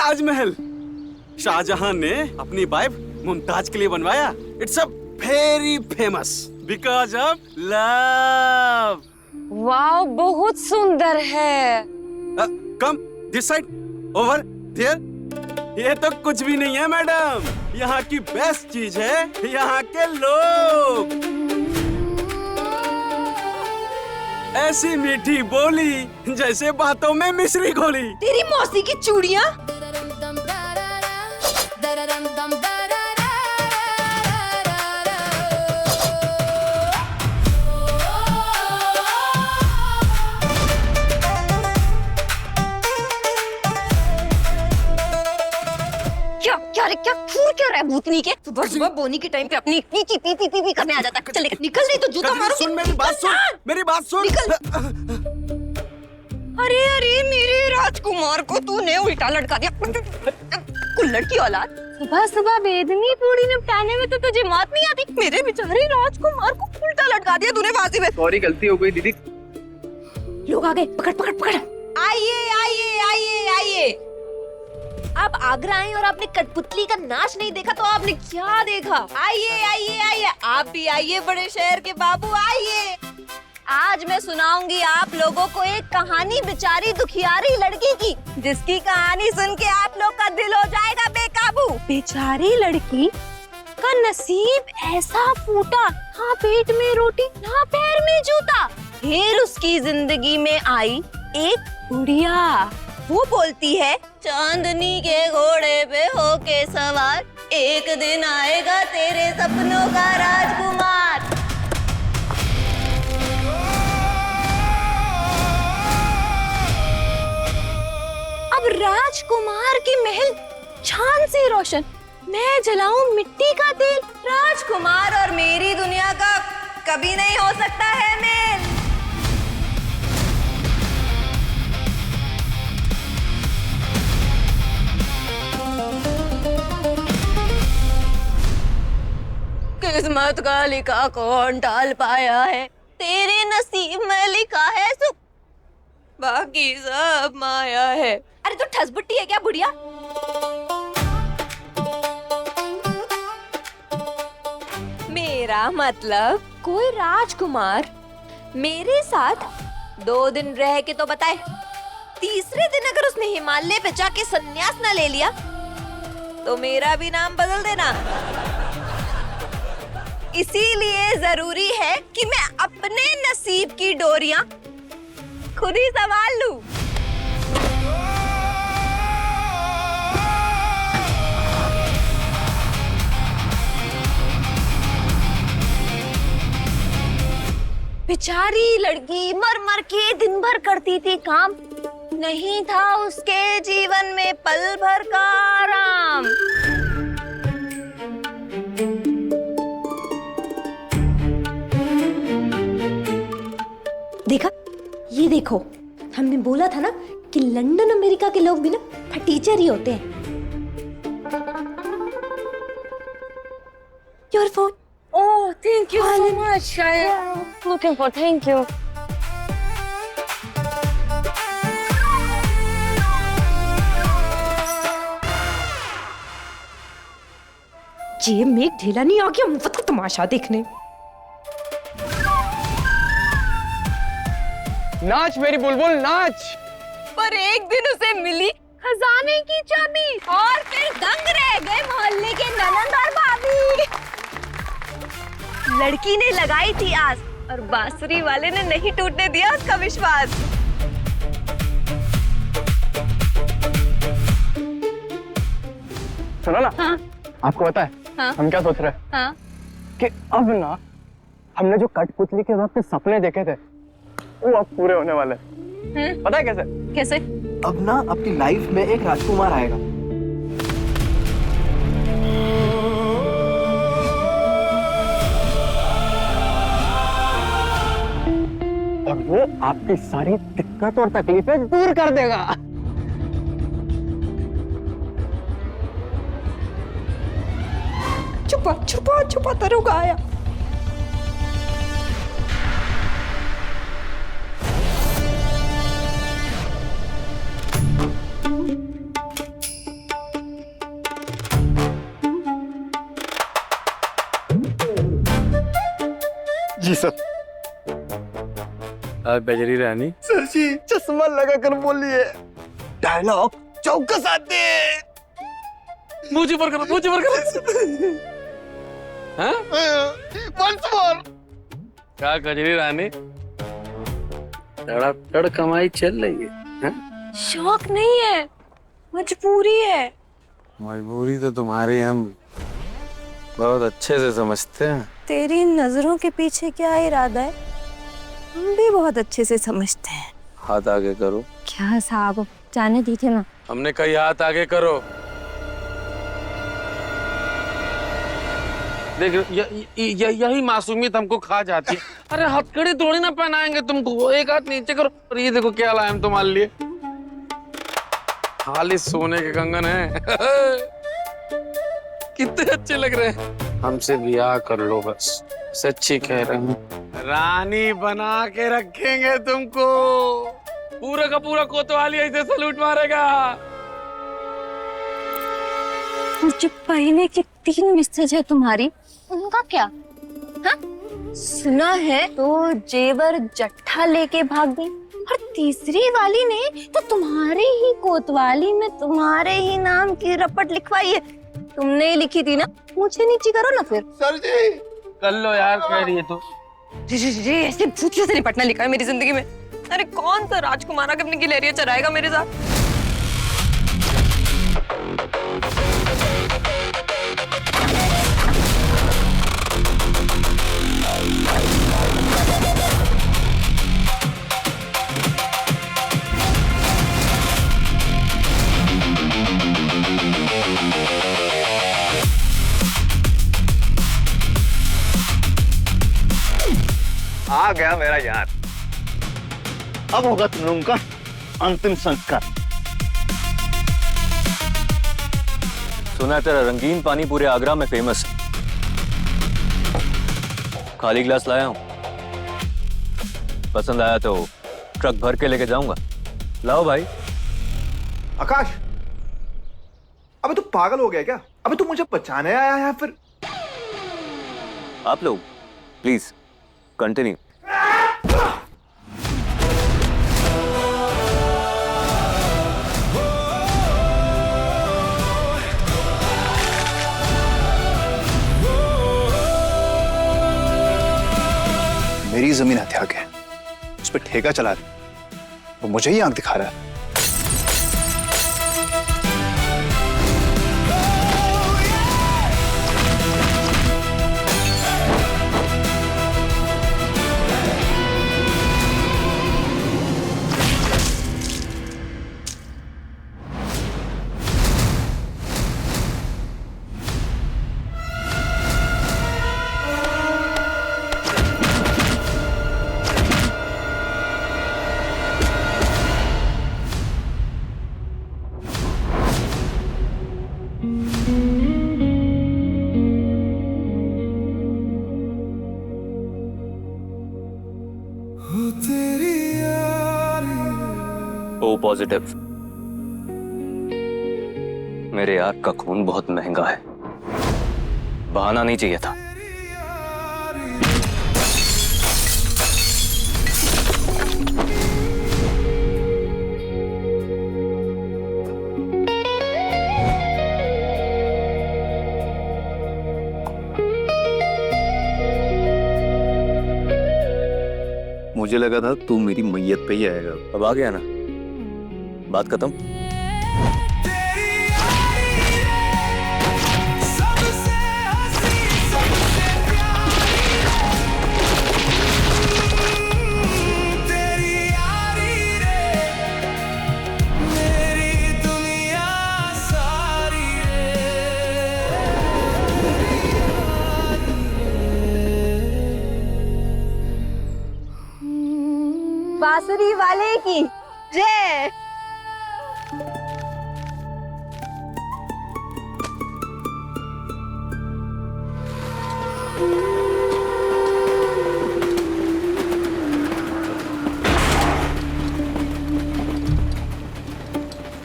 ताजमहल शाहजहां ने अपनी वाइफ मुमताज के लिए बनवाया। It's a very famous because of love. Wow, बहुत सुंदर है। Come this side, over there. ये तो कुछ भी नहीं है मैडम, यहाँ की बेस्ट चीज है यहाँ के लोग। ऐसी मीठी बोली जैसे बातों में मिश्री घोली। तेरी मौसी की चूड़ियाँ। क्या घूर क्या रहा है भूतनी के? सुबह सुबह बोनी के टाइम पे अपनी पी करने आ जाता है। चल निकल, नहीं तो जूता मारूंगी। सुन मेरी बात सुन, मेरी बात सुन। निकल। अरे अरे मेरे राजकुमार को तूने उल्टा लटका दिया। कुल्लड़ की औलाद। सुबह सुबह बेदनी पूरी निपटाने में तो तुझे मौत नहीं आती। मेरे बेचारे राजकुमार को उल्टा लटका दिया तूने फांसी में। सॉरी, गलती हो गई दीदी। लोग आ गए, पकड़ पकड़ पकड़। आइए आइए आइए आइए। आप आगरा आए और आपने कठपुतली का नाच नहीं देखा तो आपने क्या देखा? आइए आइए आइए, आप भी आइए बड़े शहर के बाबू, आइए। आज मैं सुनाऊंगी आप लोगों को एक कहानी बेचारी दुखियारी लड़की की, जिसकी कहानी सुन के आप लोग का दिल हो जाएगा बेकाबू। बेचारी लड़की का नसीब ऐसा फूटा, ना पेट में रोटी ना पैर में जूता। फिर उसकी जिंदगी में आई एक बुढ़िया। वो बोलती है, चांदनी के घोड़े पे होके सवार, एक दिन आएगा तेरे सपनों का राजकुमार। अब राजकुमार की महल चांद से रोशन, मैं जलाऊं मिट्टी का तेल। राजकुमार और मेरी दुनिया का कभी नहीं हो सकता है मेल। किस्मत का लिखा कौन टाल पाया है, तेरे नसीब में लिखा है सुख, बाकी सब माया है। अरे तो ठसबुट्टी है क्या बुढ़िया? मेरा मतलब कोई राजकुमार मेरे साथ 2 दिन रह के तो बताए। तीसरे दिन अगर उसने हिमालय पे जाके संन्यास न ले लिया तो मेरा भी नाम बदल देना। इसीलिए जरूरी है कि मैं अपने नसीब की डोरियां खुद ही संभाल लूं। बेचारी लड़की मर मर के दिन भर करती थी काम, नहीं था उसके जीवन में पल भर का आराम। देखा, ये देखो, हमने बोला था ना कि लंदन अमेरिका के लोग भी ना फटीचर ही होते हैं। Your phone. Oh, thank you so much. I'm looking for. Thank you. ये मेघ ढीला नहीं आ गया मुफ्त का तमाशा देखने। नाच मेरी बुलबुल नाच। पर एक दिन उसे मिली खजाने की चाबी और फिर दंग रह गए मोहल्ले के ननंद और भाभी। लड़की ने लगाई थी आस और बांसुरी वाले ने नहीं टूटने दिया उसका विश्वास। सुनो ना। हाँ? आपको पता है हम क्या सोच रहे हैं? हाँ? कि अब ना हमने जो कठपुतली के वक्त सपने देखे थे वो अब पूरे होने वाले हैं। पता है कैसे? कैसे? अब ना आपकी लाइफ में एक राजकुमार आएगा। और वो आपकी सारी दिक्कत और तकलीफें दूर कर देगा। छुपा छुपा छुपा दरोगा आया। जी सर। बजरी रानी, सर जी चश्मा लगा कर बोलिए, डायलॉग चौकस आते हैं। मुझे पर करो, मुझे पर करो। हाँ? Once more। क्या गजरी रानी, तड़ातड़ कमाई चल रही है, हाँ? शौक नहीं है, मजबूरी है। मजबूरी तो तुम्हारी हम बहुत अच्छे से समझते हैं। तेरी नजरों के पीछे क्या इरादा है, हम भी बहुत अच्छे से समझते हैं। हाथ आगे करो। क्या साहब, जाने दीजिए ना। हमने कही हाथ आगे करो। देख यही मासूमियत हमको खा जाती है। अरे हथकड़ी थोड़ी ना पहनाएंगे तुमको, एक हाथ नीचे करो। और ये देखो क्या लाए हम तुम्हारे लिए, खाली सोने के कंगन है। कितने अच्छे लग रहे हैं। हमसे ब्याह कर लो बस, सच्ची कह रहा हूँ। रानी बना के रखेंगे तुमको, पूरा का पूरा कोतवाली ऐसे सलूट मारेगा। जो पहले की 3 मिसेज है तुम्हारी, उनका क्या? हाँ? सुना है तो जेवर जट्ठा लेके भाग गई, और तीसरी वाली ने तो तुम्हारे ही कोतवाली में तुम्हारे ही नाम की रपट लिखवाई है। तुमने ही लिखी थी ना, मुझे नीची करो ना फिर। सर जी कर लो यार, कह रही है तो। जी ऐसे भूतियों से निपटना लिखा है मेरी जिंदगी में। अरे कौन सा राजकुमार अपनी गिलहरियां चराएगा मेरे साथ? आ गया मेरा यार, अब होगा तुम लोगों का अंतिम संस्कार। सुना है तेरा रंगीन पानी पूरे आगरा में फेमस है। खाली गिलास लाया हूं, पसंद आया तो ट्रक भर के लेके जाऊंगा। लाओ भाई। आकाश, अबे तू पागल हो गया क्या? अबे तू मुझे बचाने आया है फिर? आप लोग प्लीज कंटिन्यू। मेरी जमीन हत्या के उस पर ठेका चला रहा, वो मुझे ही आंख दिखा रहा है। O positive. मेरे यार का खून बहुत महंगा है, बहाना नहीं चाहिए था। मुझे लगा था तू मेरी मैयत पे ही आएगा। अब आ गया ना, बात खत्म। बांसुरी वाले की जय।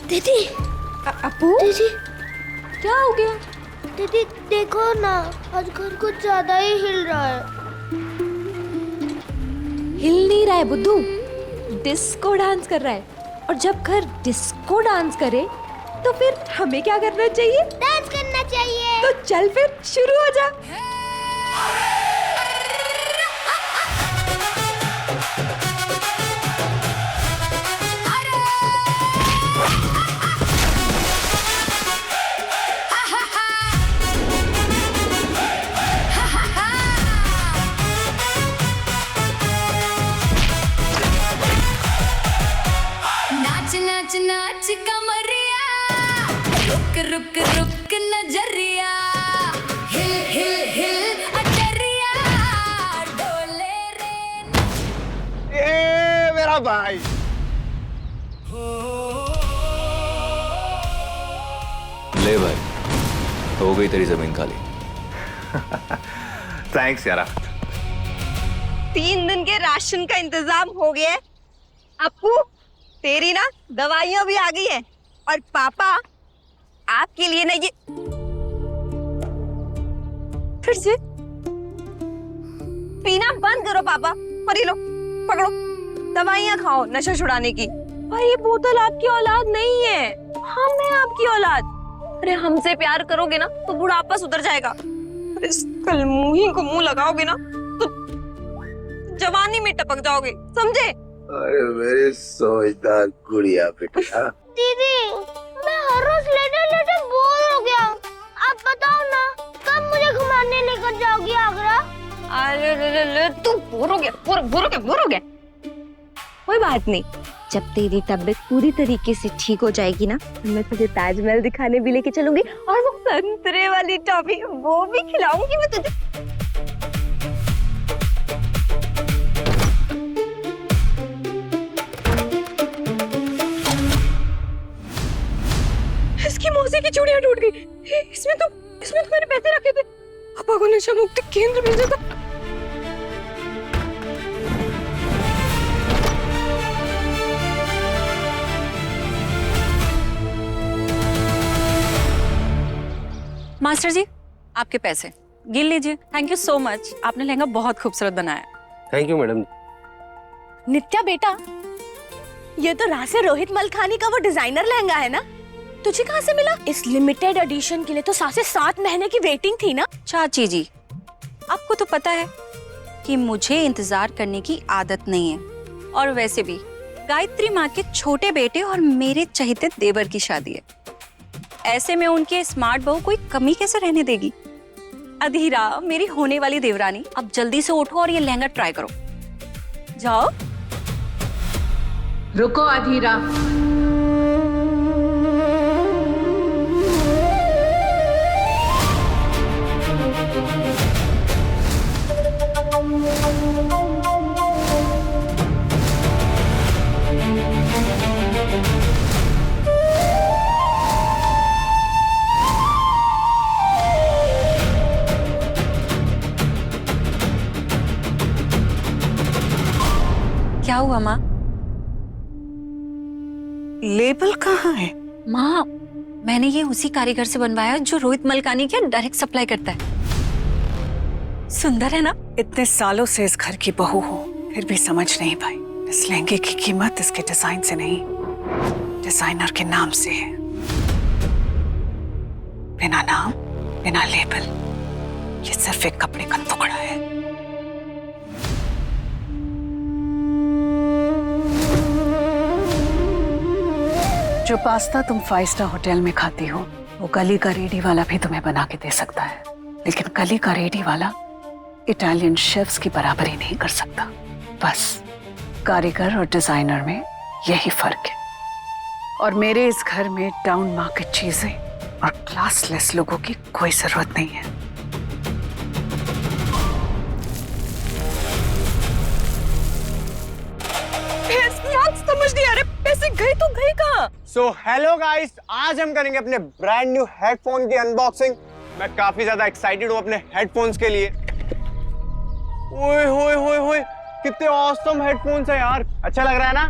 दीदी, अपू, दीदी, क्या हो गया? दीदी देखो ना, आज घर कुछ ज्यादा ही हिल रहा है। हिल नहीं रहा है बुद्धू, डिस्को डांस कर रहा है। और जब घर डिस्को डांस करे तो फिर हमें क्या करना चाहिए? डांस करना चाहिए। तो चल फिर शुरू हो जा। नाच नाच नाच कमरिया, रुक रुक रुक नजरिया, हिल हिल हिल अटरिया, डोले रे। ए मेरा भाई, ले भाई, हो गई तेरी जमीन खाली। थैंक्स यारा। 3 दिन के राशन का इंतजाम हो गया है। अपू, तेरी ना दवाइयां भी आ गई हैं। और पापा, आपके लिए ना ये फिर से पीना बंद करो पापा। और ये लो, पकड़ो, दवाइयां खाओ नशा छुड़ाने की। भाई ये बोतल आपकी औलाद नहीं है, हम हैं आपकी औलाद। अरे हमसे प्यार करोगे ना तो बुढ़ापा सुधर जाएगा। अरे इस कलमुही को मुंह लगाओगे ना तो जवानी में टपक जाओगे, समझे? अरे मेरे समझदार गुड़िया बेटा। दीदी, मैं हर रोज लेटे लेटे बोर हो गया हूँ। आप बताओ ना, कब मुझे घुमाने लेकर जाओगी आगरा? अरे तू बोर हो गया। कोई बात नहीं, जब तेरी तबीयत पूरी तरीके से ठीक हो जाएगी ना, मैं तुझे ताजमहल दिखाने भी लेके चलूंगी। और वो संतरे वाली टॉफी वो भी खिलाऊंगी मैं तुझे। इसकी मौसी की चूड़ियां टूट गई। इसमें तो मैंने पैसे रखे थे। पापा को नशा मुक्ति केंद्र भेजा था। मास्टर जी, आपके पैसे गिन लीजिए। थैंक यू सो मच, आपने लहंगा बहुत खूबसूरत बनाया। Thank you madam. नित्या बेटा, ये तो रासे रोहित मलखानी का वो डिजाइनर लहंगा है ना? तुझे कहाँ से मिला? इस लिमिटेड एडिशन के लिए तो 7 महीने की वेटिंग थी ना। चाची जी, आपको तो पता है कि मुझे इंतजार करने की आदत नहीं है। और वैसे भी गायत्री माँ के छोटे बेटे और मेरे चहेते देवर की शादी है। ऐसे में उनके स्मार्ट बहू कोई कमी कैसे रहने देगी? अधीरा, मेरी होने वाली देवरानी, अब जल्दी से उठो और ये लहंगा ट्राई करो। जाओ। रुको अधीरा, क्या हुआ माँ? लेबल कहाँ है? माँ, मैंने ये उसी कारीगर से बनवाया जो रोहित मलकानी के डायरेक्ट सप्लाई करता है। सुंदर है ना? इतने सालों से इस घर की बहू हो, फिर भी समझ नहीं पाई। इस लहंगे की कीमत इसके डिजाइन से नहीं, डिजाइनर के नाम से है। बिना नाम, बिना लेबल, ये सिर्फ एक कपड़े का टुकड़ा है। जो पास्ता तुम 5 स्टार होटल में खाती हो, वो गली का रेडी वाला भी तुम्हें बना के दे सकता है। लेकिन गली का रेडी वाला इटालियन शेफ्स की बराबरी नहीं कर सकता। बस कारीगर और डिजाइनर में यही फर्क है। और मेरे इस घर में डाउन मार्केट चीजें और क्लासलेस लोगों की कोई जरूरत नहीं है। समझ नहीं आ रहा, पैसे गए तो गए कहाँ? सो हेलो गाइस, आज हम करेंगे अपने ब्रांड न्यू हेडफोन की अनबॉक्सिंग। मैं काफी ज्यादा एक्साइटेड हूँ अपने हेडफोन्स के लिए। ओए होए होए होए, कितने ऑसम हेडफोन्स हैं यार। अच्छा लग रहा है ना?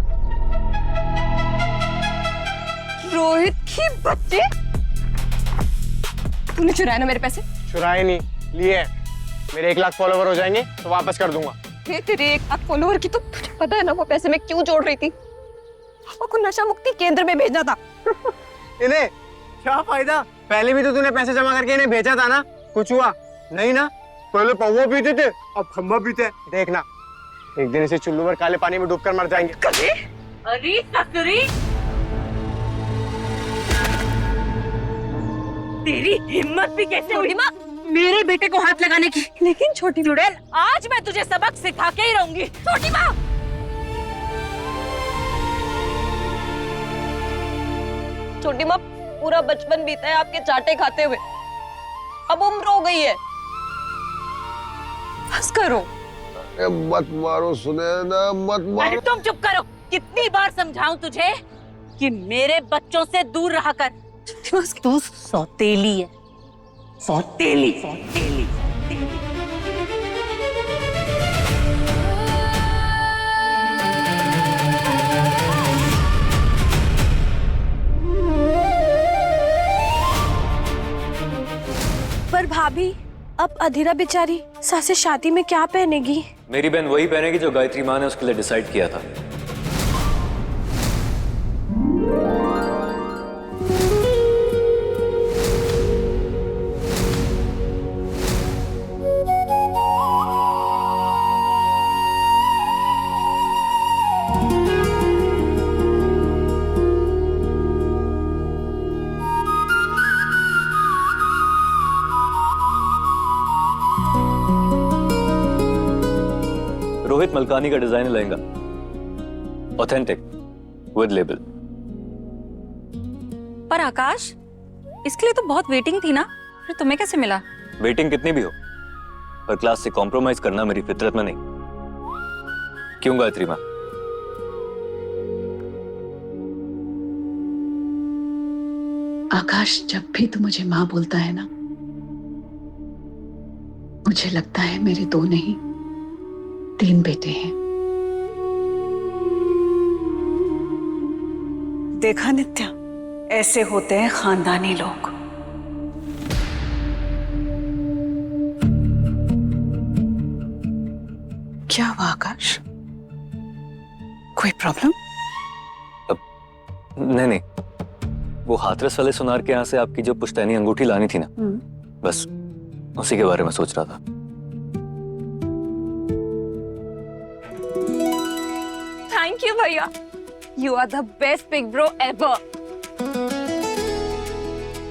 रोहित की बच्चे, तूने चुराया ना मेरे पैसे? चुराए नहीं, लिए। मेरे 1 लाख फॉलोवर हो जाएंगे तो वापस कर दूंगा। थे तेरे 1 लाख फॉलोअर की, तो तुझे पता है ना वो पैसे मैं क्यों जोड़ रही थी? पापा को नशा मुक्ति केंद्र में भेजना था। इन्हें क्या फायदा? पहले भी तो तूने पैसे जमा करके इन्हें भेजा था ना, कुछ हुआ नहीं ना? पहले पौवा पीते थे, अब खम्बा पीते हैं। देखना एक दिन इसे चुल्लू पर काले पानी में डूबकर मर जाएंगे। अरे ससुरी, तेरी हिम्मत भी कैसे हुई माँ मेरे बेटे को हाथ लगाने की? लेकिन छोटी चुड़ैल, आज मैं तुझे सबक सिखा के ही रहूंगी। छोटी माँ, छोटी माँ, पूरा बचपन बीता है आपके चाटे खाते हुए, अब उम्र हो गई है, बस करो। अरे मत मारो सुनैना, मत मारो। अरे तुम चुप करो। कितनी बार समझाऊं तुझे कि मेरे बच्चों से दूर रहा कर? तू सौतेली है, सौतेली सौतेली सौतेली। पर भाभी, अब अधीरा बेचारी सासे शादी में क्या पहनेगी? मेरी बहन वही पहनेगी जो गायत्री माँ ने उसके लिए डिसाइड किया था। रोहित मलकानी का design lehenga, authentic with label. पर आकाश, इसके लिए तो बहुत वेटिंग थी ना, फिर तुम्हें कैसे मिला? वेटिंग कितनी भी हो, पर क्लास से कॉम्प्रोमाइज करना मेरी फितरत में नहीं। क्यों गायत्री माँ? आकाश, जब भी तू मुझे माँ बोलता है ना, मुझे लगता है मेरे 2 नहीं 3 बेटे हैं। देखा नित्या, ऐसे होते हैं खानदानी लोग। क्या हुआ आकाश? कोई प्रॉब्लम? नहीं, वो हाथरस वाले सुनार के यहाँ से आपकी जो पुश्तैनी अंगूठी लानी थी ना, बस उसी के बारे में सोच रहा था। थैंक यू भैया, you are the best big bro ever.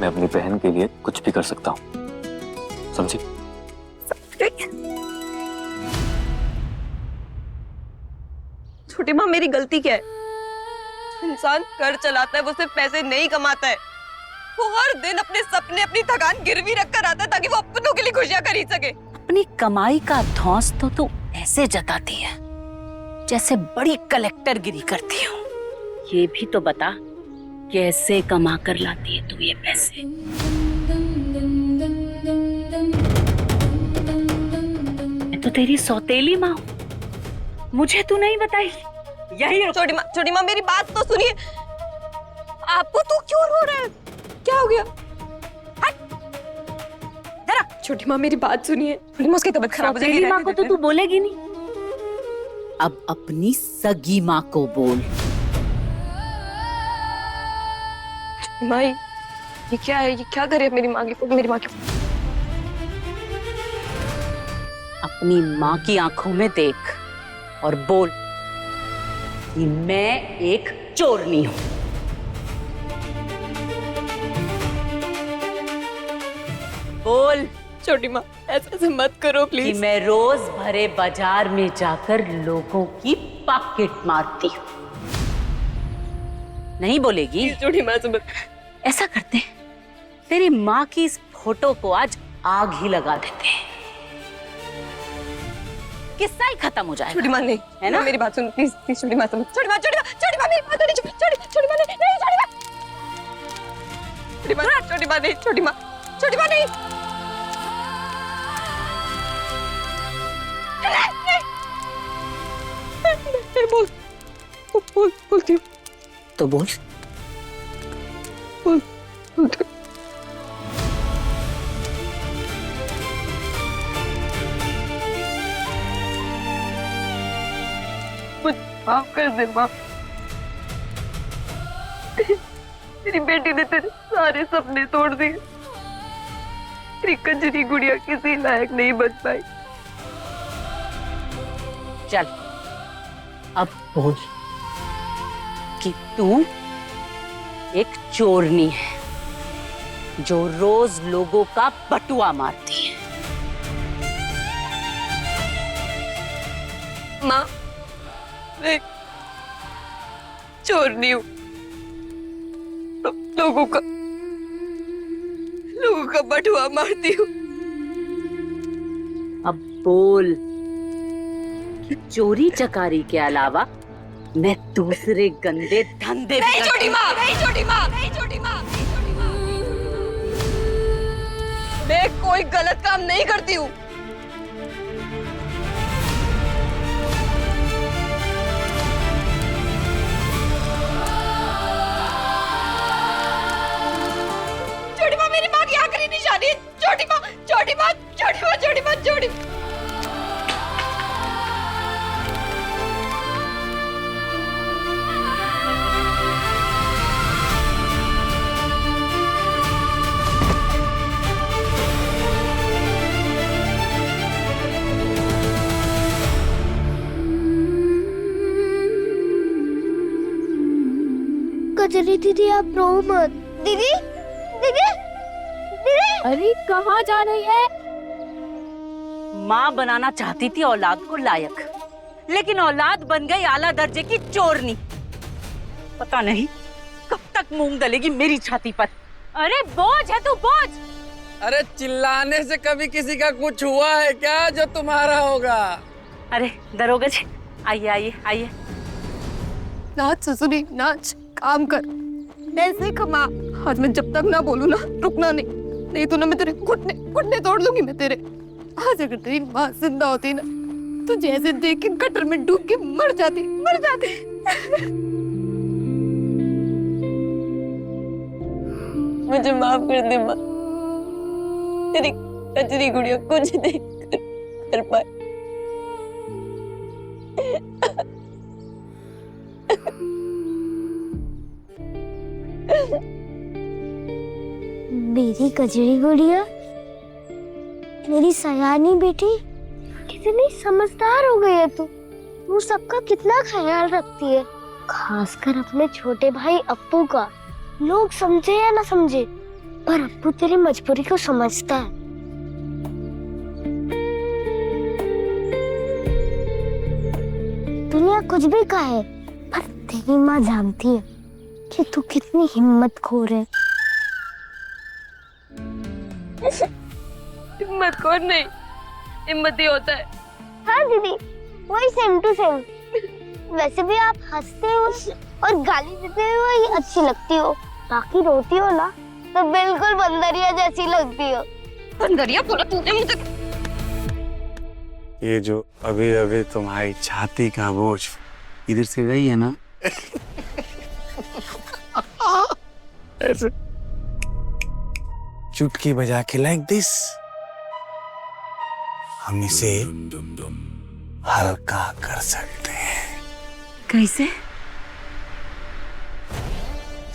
मैं अपनी बहन के लिए कुछ भी कर सकता हूँ, समझी? छोटी माँ, मेरी गलती क्या है? इंसान घर चलाता है, वो सिर्फ पैसे नहीं कमाता है, वो हर दिन अपने सपने, अपनी थकान गिरवी रख कर आता है ताकि वो अपनों के लिए खुशियां खरीद सके। अपनी कमाई का धौंस तो तू ऐसे जताती है जैसे बड़ी कलेक्टर गिरी करती हो। ये भी तो बता, कैसे कमा कर लाती है तू ये पैसे? मैं तो तेरी सौतेली माँ हूँ, मुझे तू नहीं बताई? यही छोटी माँ, मेरी बात तो सुनिए। आपको तो क्यों रो रहे हैं? क्या हो गया? जरा छोटी माँ, मेरी बात सुनिए। छोटी माँ, उसकी तबीयत खराब हो जाएगी। सौतेली माँ को तो तू बोलेगी नहीं, अब अपनी सगी माँ को बोल। माँ, ये क्या है? ये क्या करे मेरी माँ की? मेरी माँ की अपनी माँ की आंखों में देख और बोल कि मैं एक चोरनी हूं। बोल छोटी माँ, ऐसे मत करो प्लीज। कि मैं रोज भरे बाजार में जाकर लोगों की पॉकेट मारती हूँ। नहीं बोलेगी? छोटी माँ, ऐसा करते हैं, तेरी माँ की इस फोटो को आज आग ही लगा देते हैं, किस्सा ही खत्म हो जाएगा। छोटी माँ नहीं, है ना? मेरी बात सुन प्लीज प्लीज। छोटी माँ सुन, छोटी माँ, छोटी माँ, छोटी माँ, मेरी बात सुनिए। छोटी माँ नहीं, छोटी माँ, छोटी माँ, छोटी माँ नहीं, छोटी माँ, छोटी माँ नहीं। बोल बोल बोलती हूँ तो बोल। बोल बोल। मुझे माफ कर दे माँ। तेरी बेटी ने तेरे सारे सपने तोड़ दिए। तेरी कंजरी गुड़िया किसी लायक नहीं बच पाई। चल अब बोल कि तू एक चोरनी है जो रोज लोगों का बटुआ मारती है। माँ, मैं चोर नहीं हूँ। लोगों का बटुआ मारती हूँ। अब बोल कि चोरी चकारी के अलावा मैं दूसरे गंदे धंधे नहीं छोटी माँ, नहीं छोटी माँ, नहीं छोटी माँ, नहीं छोटी माँ। मैं कोई गलत काम नहीं करती हूँ। छोटी माँ मेरी माँ की आखिरी निशानी है। छोटी माँ, छोटी माँ, छोटी माँ, छोटी माँ, छोटी कजरी दीदी आप रो मत। दीदी दीदी दीदी अरे कहाँ जा रही है? माँ बनाना चाहती थी औलाद को लायक, लेकिन औलाद बन गई आला दर्जे की चोरनी। पता नहीं कब तक मूंग दलेगी मेरी छाती पर। अरे बोझ है तू, बोझ। अरे चिल्लाने से कभी किसी का कुछ हुआ है क्या जो तुम्हारा होगा? अरे दरोगा जी, आइए आइए आइए। नाच ससुरी नाच, काम कर, पैसे कमा। आज मैं जब तक ना बोलूं ना रुकना नहीं तो ना मैं तेरे घुटने तोड़ लूंगी मैं तेरे। आज अगर तेरी माँ जिंदा होती ना तो जैसे देख के गटर में डूब के मर जाती। मुझे माफ कर दे माँ। तेरी कजरी गुड़िया कुछ नहीं कर पाई। मेरी कजरी गुड़िया, मेरी सयानी बेटी, कितनी समझदार हो गई है तू। तू सबका कितना ख्याल रखती है, खासकर अपने छोटे भाई अप्पू का। लोग समझे या ना समझे, पर अप्पू तेरी मजबूरी को समझता है। दुनिया कुछ भी कहे, पर तेरी माँ जानती है कि तू कितनी हिम्मतखोर है। हिम्मत कौन नहीं, हिम्मत ही होता है। हाँ दीदी, वही सेम टू सेम। वैसे भी आप हंसते हो और गाली देते हुए ही अच्छी लगती हो, बाकी रोती हो ना तो बिल्कुल बंदरिया जैसी लगती हो। बंदरिया बोला तूने मुझे? ये जो अभी अभी तुम्हारी छाती का बोझ इधर से गई है ना, ऐसे चुटकी बजा के लाइक दिस हम इसे हल्का कर सकते हैं। कैसे?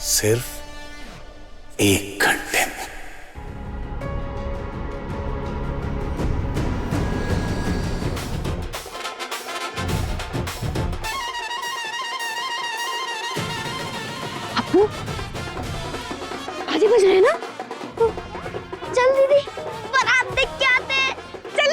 सिर्फ 1 घंटे में। अप्पू आजे बज रहे हैं ना? चल दीदी, बारात देख के आते हैं। चल।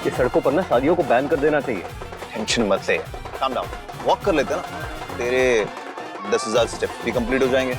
ये सड़कों पर ना शादियों को बैन कर देना चाहिए। टेंशन मत ले, काम डाउन, वॉक कर लेते हैं ना, तेरे 10,000 स्टेप भी कंप्लीट हो जाएंगे।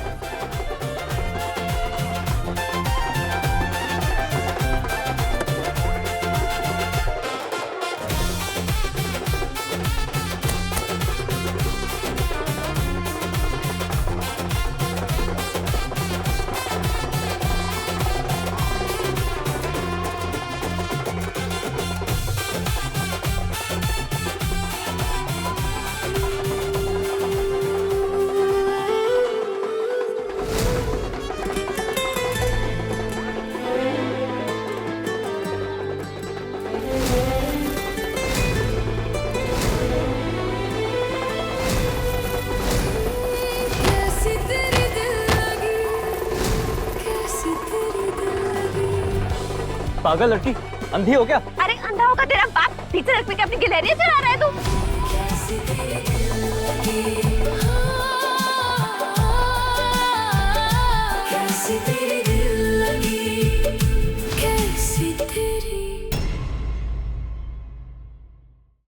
पागल लड़की, अंधी हो क्या? अरे अंधा होगा तेरा बाप, पीछे रख के अपनी गिलहरियां चला रहा है तू।